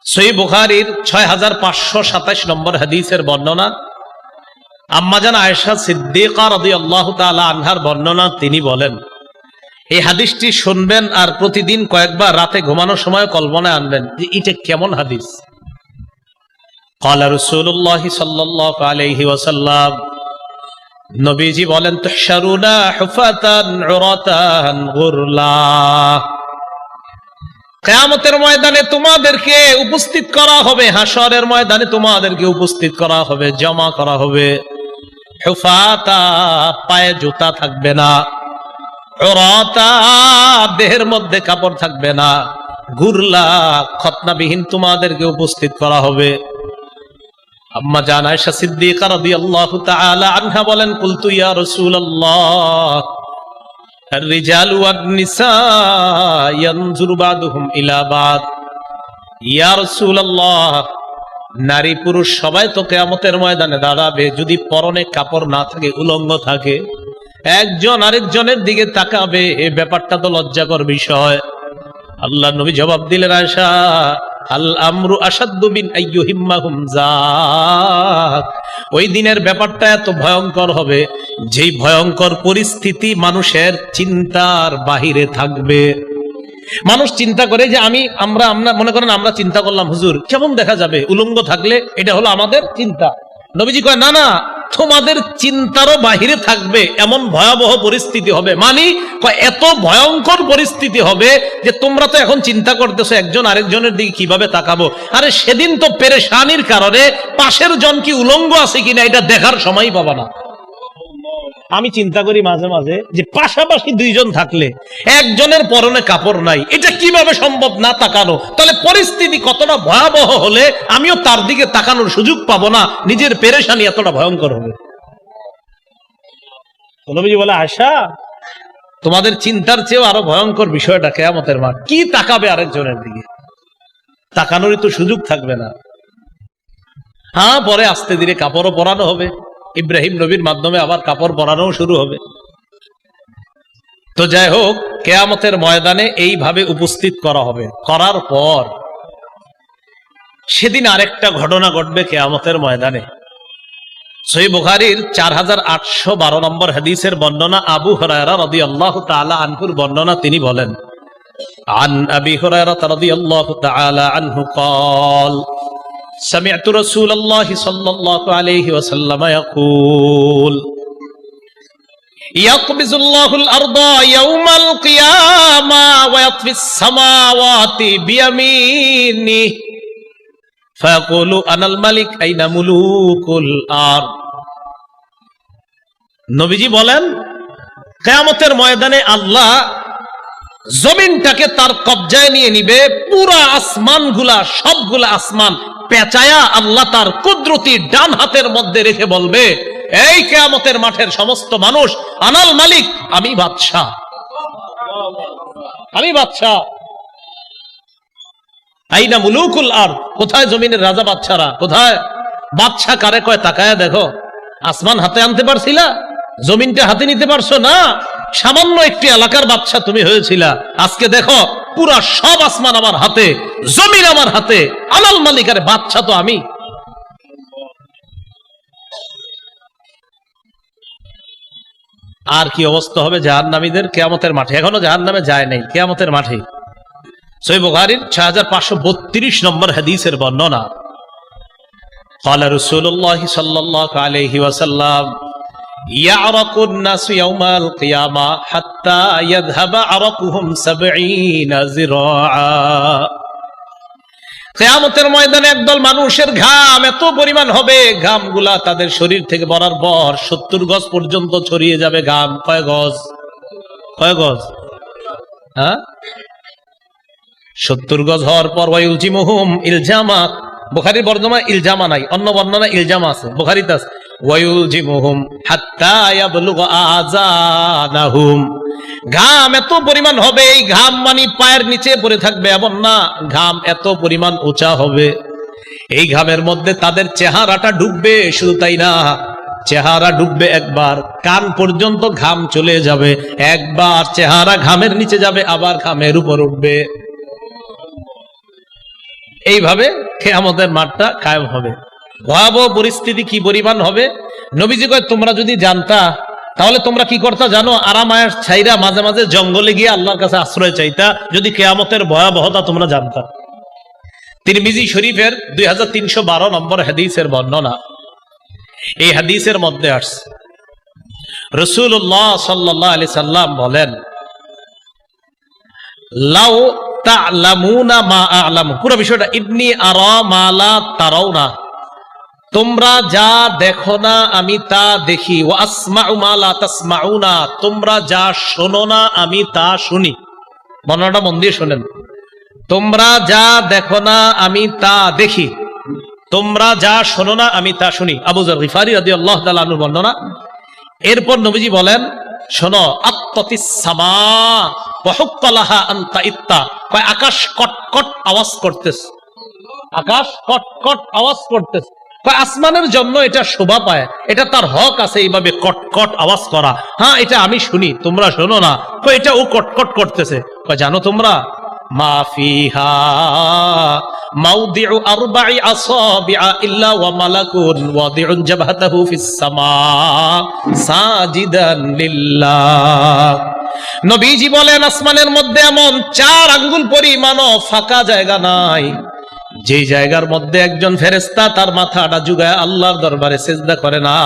সহিহ বুখারীর 6527 নম্বর হাদিসের বর্ণনা, আম্মাজান আয়েশা সিদ্দিকা রাদিয়াল্লাহু তাআলা আনহার বর্ণনা। তিনি বলেন, এই হাদিসটি শুনবেন আর প্রতিদিন কয়েকবার রাতে ঘুমানোর সময় কল্পনায় আনবেন যে এটা কেমন হাদিস। ক্বালা রাসূলুল্লাহ সাল্লাল্লাহু আলাইহি ওয়াসাল্লাম, নবীজি বলেন, তুহশারুনা হুফাতান উরাতান গুরলা, কিয়ামতের ময়দানে তোমাদেরকে উপস্থিত করা হবে, হাশরের ময়দানে তোমাদেরকে উপস্থিত করা হবে, জমা করা হবে। হুফাতা, পায়ে জুতা থাকবে না, উরাতা, দেহের মধ্যে কাপড় থাকবে না, গুরলা, খতনাবিহীন তোমাদেরকে উপস্থিত করা হবে। আম্মা জান আয়েশা সিদ্দিকা রাদিয়াল্লাহু তাআলা আনহা বলেন, কুলতু ইয়া রাসূলুল্লাহ, আর-রিজালু ওয়ান-নিসা ইয়ানজুরু বা'দুহুম ইলা বা'দ। ইয়া রাসূলুল্লাহ, নারী পুরুষ সবাই তো কিয়ামতের ময়দানে দাঁড়াবে, যদি পরনে কাপড় না থাকে, উলঙ্গ থাকে, একজন আরেকজনের দিকে তাকাবে, এই ব্যাপারটা তো লজ্জাকর বিষয়। আল্লাহ নবী জবাব দিলেন, আয়েশা, আল আমরু আশাদ্দু মিন আইয়ুহিম্মাহুম যাক, ওই দিনের ব্যাপারটা এত ভয়ঙ্কর হবে, যেই ভয়ঙ্কর পরিস্থিতি মানুষের চিন্তার বাহিরে থাকবে। মানুষ চিন্তা করে যে আমরা মনে করেন আমরা চিন্তা করলাম, হুজুর কেমন দেখা যাবে উলঙ্গ থাকলে, এটা হলো আমাদের চিন্তা। নবীজি কয়, না না, তোমাদের চিন্তারও বাহিরে থাকবে এমন ভয়াবহ পরিস্থিতি হবে। এত ভয়ঙ্কর পরিস্থিতি হবে যে তোমরা তো এখন চিন্তা করতেছো একজন আরেকজনের দিকে কিভাবে তাকাবো, আরে সেদিন তো পেরেশানির কারণে পাশের জন কি উলঙ্গ আছে কিনা এটা দেখার সময় পাবা না। আমি চিন্তা করি মাঝে মাঝে যে পাশাপাশি দুইজন থাকলে একজনের পরনে কাপড় নাই, এটা কিভাবে সম্ভব না তাকানো? তাহলে পরিস্থিতি কতটা ভয়াবহ হলে আমিও তার দিকে তাকানোর সুযোগ পাবো না, নিজের পেরেশানি এতটা ভয়ঙ্কর হবে। নবীজি বলে, আয়েশা, তোমাদের চিন্তার চেয়েও আরো ভয়ঙ্কর বিষয়টা কিয়ামতের মাঠ। কি তাকাবে আরেকজনের দিকে? তাকানোরই তো সুযোগ থাকবে না। হ্যাঁ, পরে আস্তে ধীরে কাপড়ও পরানো হবে, ইব্রাহিম নবীর মাধ্যমে আবার কাপড় পরানো শুরু হবে। তো যাই হোক, কিয়ামতের ময়দানে এইভাবে উপস্থিত করা হবে। করার পর সেদিন আরেকটা ঘটনা ঘটবে কিয়ামতের ময়দানে। সহিহ বুখারীর 4812 নম্বর হাদিসের বর্ণনা, আবু হুরায়রা রাদিয়াল্লাহু তাআলা আনহুর বর্ণনা। তিনি বলেন, আন আবি হুরায়রা রাদিয়াল্লাহু তাআলা আনহু قال سمعت رسول الله صلى الله عليه وسلم يقول يقبض الله الأرض يوم القيامة ويطفي السماوات بيمينه فيقول أنا الملك أين ملوك الأرض। নবীজি বলেন, কিয়ামতের ময়দানে আল্লাহ জমিনটাকে তার কবজায় নিয়ে নিবে, পুরা আসমানগুলা, সবগুলা আসমান পেঁচায়া আল্লাহ তার কুদরতি ডান হাতের মধ্যে রেখে বলবে, এই কিয়ামতের মাঠের সমস্ত মানুষ, আনাল মালিক, আমি বাদশাহ, আমি বাদশাহ। আইনা মুলুকুল আরদ, কোথায় জমিনের রাজা বাদশারা? কোথায়? বাদশাহ কারে কয় তাকায়া দেখো। আসমান হাতে আনতে পারছিলা? জমিনটা হাতে নিতে পারছো না? সামান্য একটি এলাকার বাদশাহ তুমি হয়েছিলা, আজকে দেখো পুরা সব আসমান আমার হাতে, জমিন আমার হাতে, আলাল মালিক, আরে বাদশাহ তো আমি। আর কি অবস্থা হবে জাহান্নামীদের কিয়ামতের মাঠে? এখনো জাহান্নামে যায় নাই, কিয়ামতের মাঠে। সহিহ বুখারীর 6532 নম্বর হাদিসের বর্ণনা, قال رسول الله صلى الله عليه وسلم يعرق الناس يوم القيامة حتى يذهب عرقهم 70 ذراعا। কিয়ামতের ময়দানে একদল মানুষের ঘাম এত পরিমাণ হবে, ঘামগুলা তাদের শরীর থেকে বরার পর 70 গজ পর্যন্ত ছড়িয়ে যাবে ঘাম। কয় গজ? কয় গজ? হ্যাঁ, 70 গজ হওয়ার পর ওয়ায়ুলজিমুহুম ইলজামা, বুখারীর বর্ণনা ইলজামা নাই, অন্য বর্ণনা ইলজামা আছে, বুখারীতে আছে ওয়ায়ুলজিমুহুম হাত্তা ইয়াবলুগা আযানাহুম। ঘাম এত পরিমাণ হবে, এই ঘাম মানে পায়ের নিচে পড়ে থাকবে এমন না, ঘাম এত পরিমাণ উঁচা হবে, এই ঘামের মধ্যে তাদের চেহারাটা ডুববে। শুধু তাই না, চেহারা ডুববে একবার, কান পর্যন্ত ঘাম চলে যাবে, একবার চেহারা ঘামের নিচে যাবে, আবার ঘামের উপর উঠবে। এইভাবে কিয়ামতের মাঠটা কায়েম হবে। ভয়াবহ পরিস্থিতি কি পরিমাণ হবে, নবীজি কয় তোমরা যদি জানতা তাহলে তোমরা কি করতা জানো? আরামায়ের ছাইরা মাঝে মাঝে জঙ্গলে গিয়ে আল্লাহর কাছে আশ্রয় চাইতা, যদি কিয়ামতের ভয়াবহতা তোমরা জানতা। তিরমিজি শরীফের 2312 নম্বর হাদিসের বর্ণনা। এই হাদিসের মধ্যে আসছে রাসূলুল্লাহ সাল্লাল্লাহু আলাইহি সাল্লাম বলেন, লাউ তা'লামুনা মা আ'লামু, পুরো বিষয়টা ইন্নী আরা মা লা তারাউনা, তোমরা যা দেখো না আমি তা দেখি, ওয়া আসমাউ মা লা তাসমাউনা, তোমরা যা শোনো না আমি তা শুনি। বর্ণনাটা মন দিয়ে শোনেন, তোমরা যা দেখো না আমি তা দেখি, তোমরা যা শোনো না আমি তা শুনি। আবু যর গিফারি রাদিয়াল্লাহু তাআলা আনহু বর্ণনা। এরপর নবীজি বলেন, শোনো, আত্তাতিস সামা ওয়া হুক্কালাহা আনতা ইত্তা, কয় আকাশ কটকট আওয়াজ করতেছে, আকাশ কটকট আওয়াজ করতেছে, কয় আসমানের জন্য এটা শোভা পায়, এটা তার হক আছে এইভাবে কটকট আওয়াজ করা। হ্যাঁ, এটা আমি শুনি, তোমরা শোনো না। কয় এটা ও কটকট করতেছে। কয় জানো তোমরা, মা ফিহা মাউদিউ আরবা'i আসাবি'a ইল্লা ওয়া মালাকুন ওয়াদি'ুন জাবহাতাহু ফিস সামা সাজিদান লিল্লাহ। নবীজি বলেন, আসমানের মধ্যে এমন 4 আঙ্গুল পরিমাণও ফাঁকা জায়গা নাই যে জায়গার মধ্যে একজন ফেরেশতা তার মাথাটা ঝুঁকায় আল্লাহর দরবারে সিজদা করে না।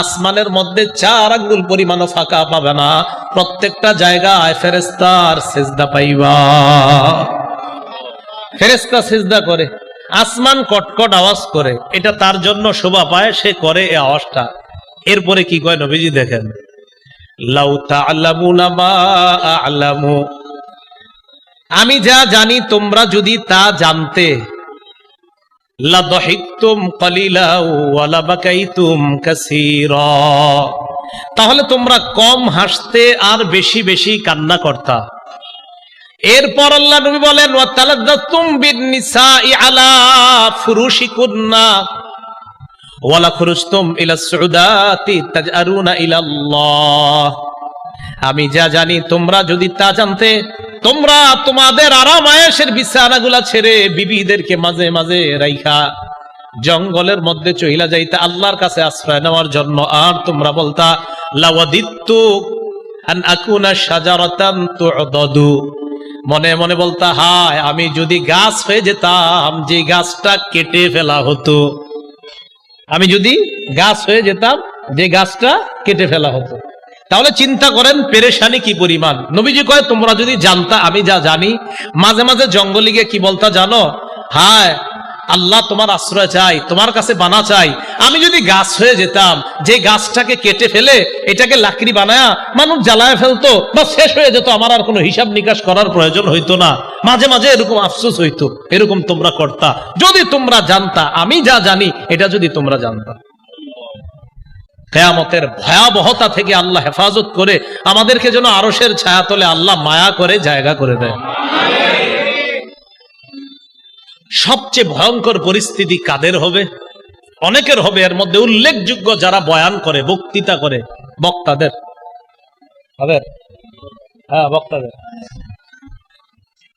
আসমানের মধ্যে 4 আঙ্গুল পরিমাণও ফাঁকা পাবে না, প্রত্যেকটা জায়গায় ফেরেশতার সিজদা পাইবা। ফেরেশতা সিজদা করে, আসমান কটকট আওয়াজ করে, এটা তার জন্য শোভা পায়, সে করে এই আওয়াজটা। এরপরে কি কয় নবীজি দেখেন, লাউ তা'লামুনা মা আ'লামু, আমি যা জানি তোমরা যদি তা জানতে, লা দাহিকতুম কালিলা ওয়া লা বাকাইতুম কাসীরা, তাহলে তোমরা কম হাসতে আর বেশি বেশি কান্না করতা। এরপর আল্লাহ নবী বলেন, ওয়া তালাদ্দাতুম বিন নিসাই আলা ফুরুশিকুন্না ওয়া লা খুরুজতুম ইলা সুউদাতি তাজআরুনা ইলাল্লাহ, আমি যা জানি তোমরা যদি তা জানতে, তোমরা তোমাদের আরাম আয়েশের বিছানাগুলা ছেড়ে বিবিদেরকে মাঝে মাঝে রাইখা জঙ্গলের মধ্যে চইলা যাইতা আল্লাহর কাছে আশ্রয় নেওয়ার জন্য, আর তোমরা বলতা লাওয়াদিত্তু আন আকুনা শাজারাতান তু'দাদু, মনে মনে বলতা, হায় আমি যদি গাছ হয়ে যেতাম যে গাছটা কেটে ফেলা হতো, আমি যদি গাছ হয়ে যেতাম যে গাছটা কেটে ফেলা হতো। তাহলে চিন্তা করেন পেরেশানি কি পরিমাণ। নবীজি কয়, তোমরা যদি জানতা আমি যা জানি, মাঝে মাঝে জঙ্গলে গিয়ে কি বলতা জানো, হায় আল্লাহ তোমার আশ্রয় চাই, তোমার কাছে বানা চাই, আমি যদি গাছ হয়ে যেতাম যে গাছটাকে কেটে ফেলে এটাকে লাকড়ি বানায়া মানুষ জ্বালায় ফেলতো বা শেষ হয়ে যেত, আমার আর কোনো হিসাব নিকাশ করার প্রয়োজন হইতো না। মাঝে মাঝে এরকম আফসোস হইতো, এরকম তোমরা করতা যদি তোমরা জানতা আমি যা জানি, এটা যদি তোমরা জানতা। কিয়ামতের ভয়াবহতা থেকে আল্লাহ হেফাজত করে আমাদেরকে যেন আরশের ছায়াতলে আল্লাহ মায়া করে জায়গা করে দেয়। সবচেয়ে ভয়ঙ্কর পরিস্থিতি কাদের হবে? অনেকের হবে, এর মধ্যে উল্লেখযোগ্য যারা বয়ান করে, বক্তৃতা করে, বক্তাদের। হ্যাঁ, বক্তাদের।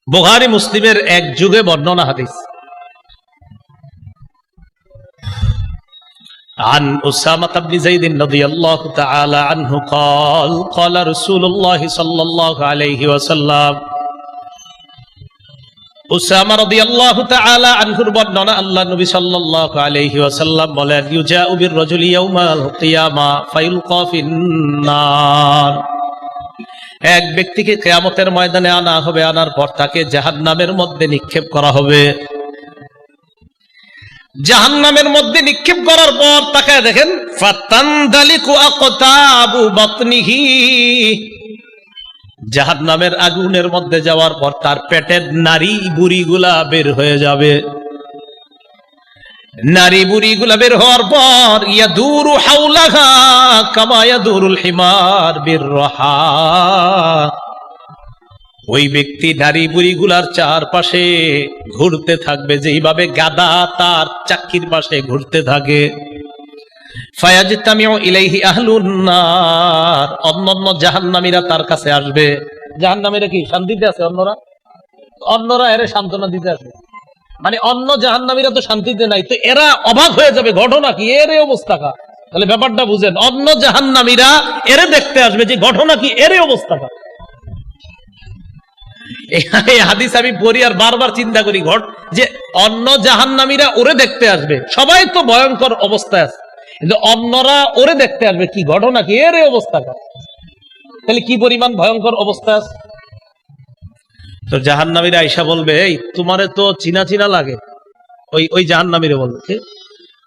বুখারী মুসলিমের এক যুগে বর্ণনা হাদিস, عن أسامة بن زيد رضي الله تعالى عنه قال قال رسول الله صلى الله عليه وسلم, উসামা রাদিয়াল্লাহু তাআলা আনহুর বর্ণনা, আল্লাহ নবী সাল্লাল্লাহু আলাইহি ওয়াসাল্লাম বলেন, ইউজাউ বির রাজুলি ইয়াউমাল কিয়ামা ফায়ুলকা ফিন্নার, এক ব্যক্তিকে কিয়ামতের ময়দানে আনা হবে, আনার পর তাকে জাহান্নামের মধ্যে নিক্ষেপ করা হবে। জাহান্নামের মধ্যে নিক্ষেপ করার পর তাকায় দেখেন, ফাতানদালিকু আকতাবু বাতনিহি, জাহান্নামের আগুনের মধ্যে যাওয়ার পর তার পেটের নারী বুড়িগুলা বের হয়ে যাবে। নারী বুড়িগুলা বের হওয়ার পর ইয়াদুরু হাওলাহা কামা ইয়াদুরুল হিমার বিররাহা, ওই ব্যক্তি নারী বুড়িগুলার চারপাশে ঘুরতে থাকবে যেইভাবে গাধা তার চাক্কির পাশে ঘুরতে থাকে। ফায়াজতামিউ ইলাইহি আহলুন নার, অন্যান্য জাহান্নামীরা তার কাছে আসবে। জাহান্নামীরা কি শান্তিতে আছে? অন্যরা এর সান্ত্বনা দিতে আসবে। মানে অন্য জাহান্নামীরা তো শান্তিতে নাই, তো এরা অবাক হয়ে যাবে, ঘটনা কি, এর এই অবস্থা কা। তাহলে ব্যাপারটা বুঝেন, অন্য জাহান্নামীরা এরে দেখতে আসবে যে ঘটনা কি, এর এই অবস্থা কা। এই হাদিস আমি পড়ি আর বারবার চিন্তা করি, যে অন্য জাহান্নামীরা ওরে দেখতে আসবে, সবাই তো ভয়ঙ্কর অবস্থায় আছে, কিন্তু অন্যরা ওরে দেখতে আসবে, কি ঘটনা কি, এর এই অবস্থা কা। তাহলে কি পরিমাণ ভয়ঙ্কর অবস্থা আছে। তো জাহান্নামীরা আয়েশা বলবে, এই তোমারে তো চিনা চিনা লাগে। ওই জাহান্নামীরা বলবে,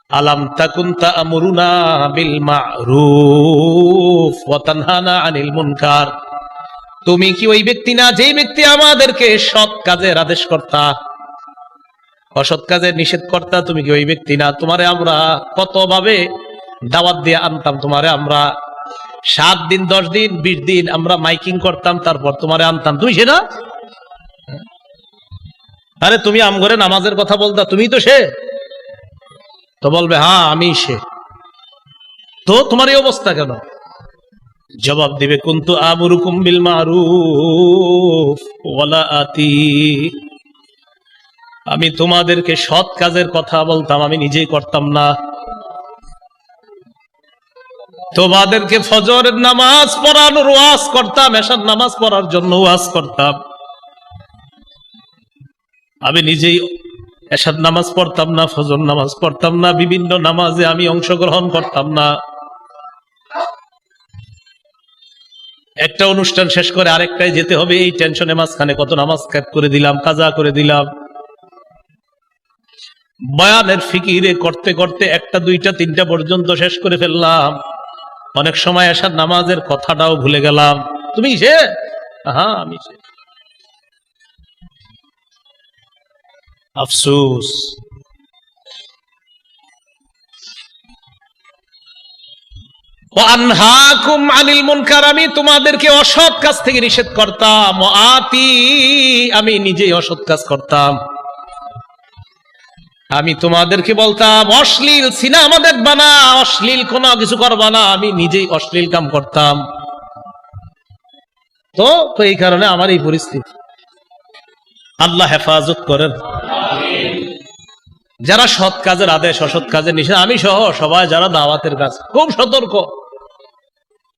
আলাম তাকুন তা'মুরুনা বিল মা'রুফ ওয়া তানহানা আনিল মুনকার। তুমি কি ওই ব্যক্তি না, যেই ব্যক্তি আমাদেরকে সৎ কাজের আদেশ করতা, অসৎ কাজের নিষেধ করতা? তুমি কি ওই ব্যক্তি না? তোমারে আমরা কত ভাবে দাওয়াত দিয়ে আনতাম, তোমারে আমরা 7 দিন 10 দিন 20 দিন আমরা মাইকিং করতাম, তারপর তোমারে আনতাম, তুমি সেটা? আরে তুমি আমগরে নামাজের কথা বলতা, তুমি তো সে। তো বলবে, হ্যাঁ আমি সে। তো তোমার এই অবস্থা কেন? জবাব দিবে, কুনতু আমুরুকুম বিল মারুফ ওয়ালা আতি। আমি তোমাদেরকে সৎ কাজের কথা বলতাম, আমি নিজেই করতাম না। তোমাদেরকে ফজরের নামাজ পড়ানোর ওয়াজ করতাম, এশার নামাজ পড়ার জন্য ওয়াজ করতাম, আমি নিজেই এশার নামাজ পড়তাম না, ফজর নামাজ পড়তাম না, বিভিন্ন নামাজে আমি অংশগ্রহণ করতাম না। একটা অনুষ্ঠান শেষ করে আরেকটাই যেতে হবে, এই টেনশনে মাঝখানে কত নামাজ ক্যাপ করে দিলাম, কাজা করে দিলাম। বয়ানের ফিকিরে করতে করতে 1টা 2টা 3টা পর্যন্ত শেষ করে ফেললাম। অনেক সময় এশার নামাজের কথাটাও ভুলে গেলাম। তুমি সে? হ্যাঁ আমি সে। আফসোস। ওয়ানহাকুম আনিল মুনকার, আমি তোমাদেরকে অসৎ কাজ থেকে নিষেধ করতাম। আতি, আমি নিজেই অসৎ কাজ করতাম। আমি তোমাদেরকে বলতাম অশ্লীল সিনেমা দেখবা না, অশ্লীল কোনো কিছু করবা না, আমি নিজেই অশ্লীল কাম করতাম। তো এই কারণে আমার এই পরিস্থিতি। আল্লাহ হেফাজত করেন। যারা সৎ কাজের আদেশ, অসৎ কাজের নিষেধ, আমি সহ সবাই যারা দাওয়াতের কাজ, খুব সতর্ক।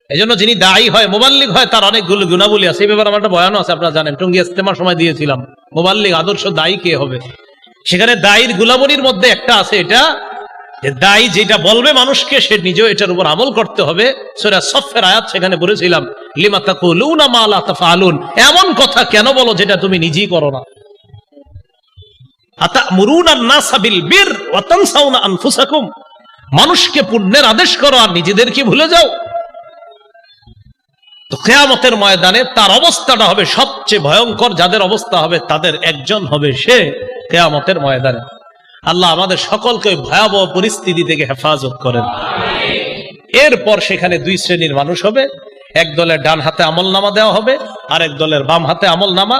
এই জন্য যিনি দায়ী হয়, মুবাল্লিগ হয়, তার অনেকগুলো গুণাবলী আছে। এই ব্যাপারে আমার একটা বয়ানও আছে, আপনারা জানেন, টঙ্গী ইজতেমার সময় দিয়েছিলাম, মুবাল্লিগ আদর্শ দায়ী কে হবে। সেখানে দায়ীর গুণাবলীর মধ্যে একটা আছে, এটা যে দায়ী যেটা বলবে মানুষকে, সে নিজেও এটার উপর আমল করতে হবে। সূরা সফের আয়াত সেখানে পড়েছিলাম, লিমা তাকুলুনা মা লা তাফআলুন, এমন কথা কেন বলো যেটা তুমি নিজেই করো না। আতা'মুরুনা আন-নাসা বিল বির ওয়া তানসাউনা আনফুসাকুম, মানুষকে পুণ্যের আদেশ করো আর নিজেদেরকে ভুলে যাও। তো কিয়ামতের ময়দানে তার অবস্থাটা হবে সবচেয়ে ভয়ঙ্কর। যাদের অবস্থা হবে তাদের একজন হবে সে কিয়ামতের ময়দানে। আল্লাহ আমাদের সকলকে ভয়াবহ পরিস্থিতি থেকে হেফাজত করেন। এরপর সেখানে 2 শ্রেণীর মানুষ হবে। এক দলের ডান হাতে আমলনামা দেওয়া হবে, আর এক দলের বাম হাতে আমলনামা।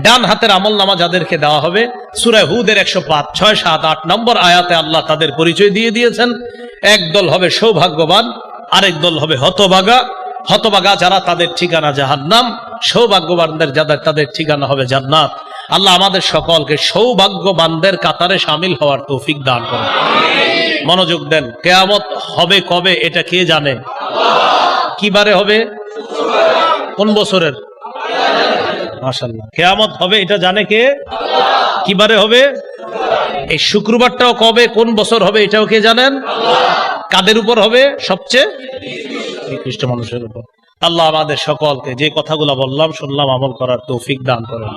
ডান হাতের আমলনামা যাদেরকে দেওয়া হবে, সূরা হুদের 105, 6, 7, 8 নম্বর আয়াতে আল্লাহ তাদের পরিচয় দিয়ে দিয়েছেন। এক দল হবে সৌভাগ্যবান, আরেক দল হবে হতভাগা। হতভাগা যারা, তাদের ঠিকানা জাহান্নাম। সৌভাগ্যবানদের যাদের, তাদের ঠিকানা হবে জান্নাত। আল্লাহ আমাদের সকলকে সৌভাগ্যবানদের কাতারে শামিল হওয়ার তৌফিক দান করেন। মনোযোগ দেন। কিয়ামত হবে কবে এটা কে জানে? কি বারে হবে? কোন বছরের? মাশাআল্লাহ, কিয়ামত হবে এটা জানে কে? কি বারে হবে? এই শুক্রবারটাও কবে, কোন বছর হবে এটাও কে জানেন? কাদের উপর হবে? সবচেয়ে নিকৃষ্ট মানুষের উপর। আল্লাহ আমাদের সকলকে যে কথাগুলো বললাম শুনলাম আমল করার তৌফিক দান করেন।